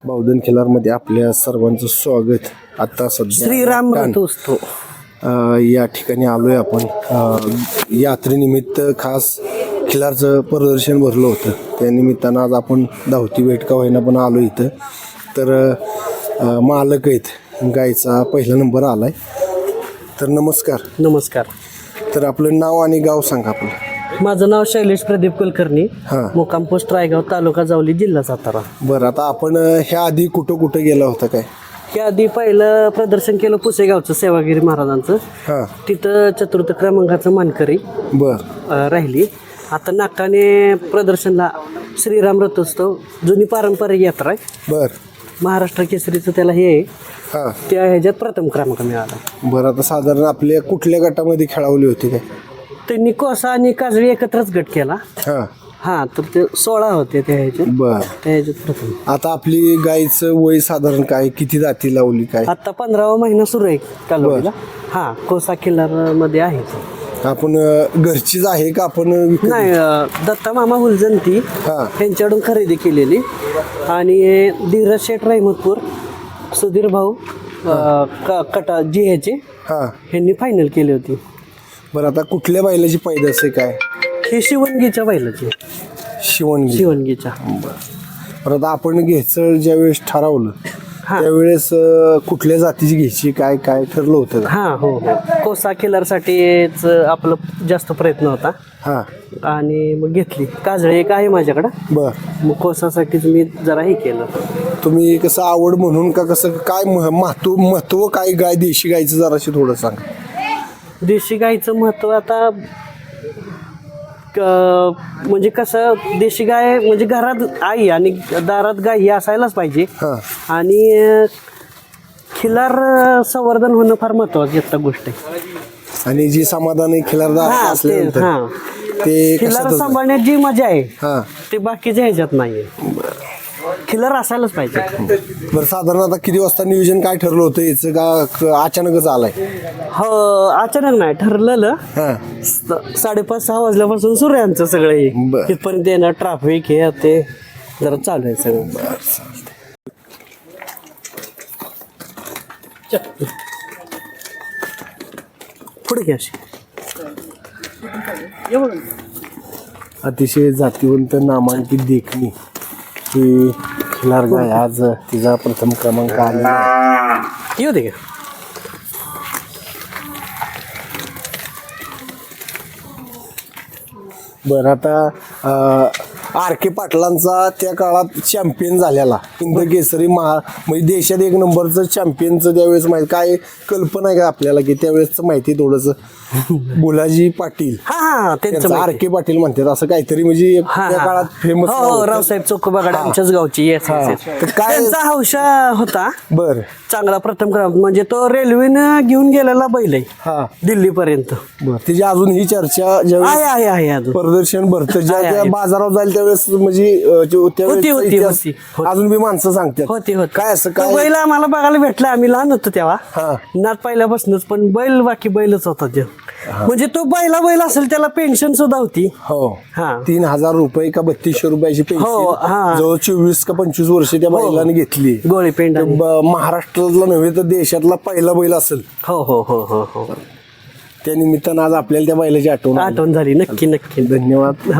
बावधन खिलारमध्ये आपल्या सर्वांचं स्वागत. आता सध्या श्रीराम रथोत्सव या ठिकाणी आलोय आपण. यात्रेनिमित्त खास खिलारचं प्रदर्शन भरलं होतं, त्या निमित्तानं आज आपण धावती भेट का होईना पण आलो इथं. तर मालक आहेत, गायचा पहिला नंबर आलाय. तर नमस्कार. नमस्कार. तर आपलं नाव आणि गाव सांगा आपलं. माझं नाव शैलेश प्रदीप कुलकर्णी, मुक्काम पोस्ट रायगाव, तालुका जावली, जिल्हा सातारा. बरं, आता आपण ह्या आधी कुठं कुठं गेला होता काय? त्या आधी पहिलं प्रदर्शन केलं पुसेगावचं सेवागिरी महाराजांचं. तिथं चतुर्थ क्रमांकाचं मानकरी राहिली. आता नागठाणे प्रदर्शनला श्रीराम रथोत्सव जुनी पारंपरिक यात्रा आहे. महाराष्ट्र केसरीचं त्याला हे आहे, त्या ह्याच्यात प्रथम क्रमांक मिळाला. बरं, आता साधारण आपल्या कुठल्या गटामध्ये खेळवली होती काय? त्यांनी कोसा आणि काजळी एकत्रच गट केला. हा, तर ते 16 होते त्या ह्याच्यात. त्या ह्याच्यात प्रथम. आता आपली गायचं वय साधारण काय, किती जाती लावली काय? आता 15वा महिना सुरू आहे कालवडीला. हा, कोसा किल्लार मध्ये आहे. आपण घरचीच आहे का आपण? नाही, दत्ता मामा हुलजंती यांच्याकडून खरेदी केलेली. आणि धीरज शेठ रहमतपूर, सुधीर भाऊ कटा जी ह्याचे ह्यांनी फायनल केली होती. बरं, आता कुठल्या बैलाची पैदास आहे काय? हे शिवणगीच्या बैलाची. शिवणगीच्या. बरं, आता आपण घ्यायचं ज्यावेळेस ठरवलं त्यावेळेस कुठल्या जातीची घ्यायची काय काय ठरलं होतं? हो, कोसा किल्लारसाठीच आपलं जास्त प्रयत्न होता. आणि मग घेतली. काजळे एक आहे माझ्याकडं. मग कोसासाठीच मी जरा हे केलं. तुम्ही कसं आवड म्हणून का कसं काय महत्व काय गाय देशी गायचं जराशी थोडं सांग. देशी गायचं महत्त्व आता म्हणजे कसं, देशी गाय म्हणजे घरात आई आणि दारात गाय ही असायलाच पाहिजे. आणि खिलार संवर्धन होणं फार महत्वाची आता गोष्ट आहे. आणि जी समाधानी खिलारदार असल्यानंतर ते खिलार सांभाळण्यात जी मजा आहे ते बाकीच्या ह्याच्यात नाही. खिलार असायलाच पाहिजे. बरं, साधारण आता किती वाजता नियोजन काय ठरलं होतं याचं का अचानकच आलाय? हो, अचानक नाही ठरलेलं. 5:30-6 वाजल्यापासून सुरू आहे आमचं सगळं. तिथपर्यंत येणं, ट्रॅफिक हे ते जरा चालू आहे सगळं. पुढे घ्या. अतिशय जातीवंत नामांकित देखणी ही खिलार गाय आज तिचा प्रथम क्रमांक आला. येऊ दे. बरं, आता आर के पाटलांचा त्या काळात चॅम्पियन झालेला हिंद केसरी म्हणजे देशात 1 नंबरचं चॅम्पियनचं त्यावेळेस माहिती काय कल्पना आहे का आपल्याला की त्यावेळेस माहिती थोडंसं? बुलाजी पाटील, आर के पाटील म्हणतात असं काहीतरी, म्हणजे त्या काळात फेमस. रावसाहेब चोखोबागड आमच्याच गावची. काय हौशा होता. चांगला प्रथम क्रमांक, म्हणजे तो रेल्वेनं घेऊन गेलेला बैल आहे दिल्लीपर्यंत. त्याची अजून ही चर्चा आहे प्रदर्शन भरतं ज्या बाजारात जाईल त्यावेळेस, म्हणजे अजून बी माणसं सांगतात काय असं काय बैल आम्हाला बघायला भेटला. आम्ही लहान होतो तेव्हा, नात पहिल्यापासूनच, पण बैल बाकी बैलच होता ते. म्हणजे तो बैल असेल त्याला पेन्शन सुद्धा होती. 3,000 रुपये का 3200 रुपयाची पेन्शन जवळ 24 का 25 वर्ष त्या बैलाने घेतली. गोळी पेंड महाराष्ट्रातला नव्हे तर देशातला पहिला बैल असेल. हो. त्या निमित्तानं आज आपल्याला त्या बैलाची आठवण झाली. नक्की. धन्यवाद.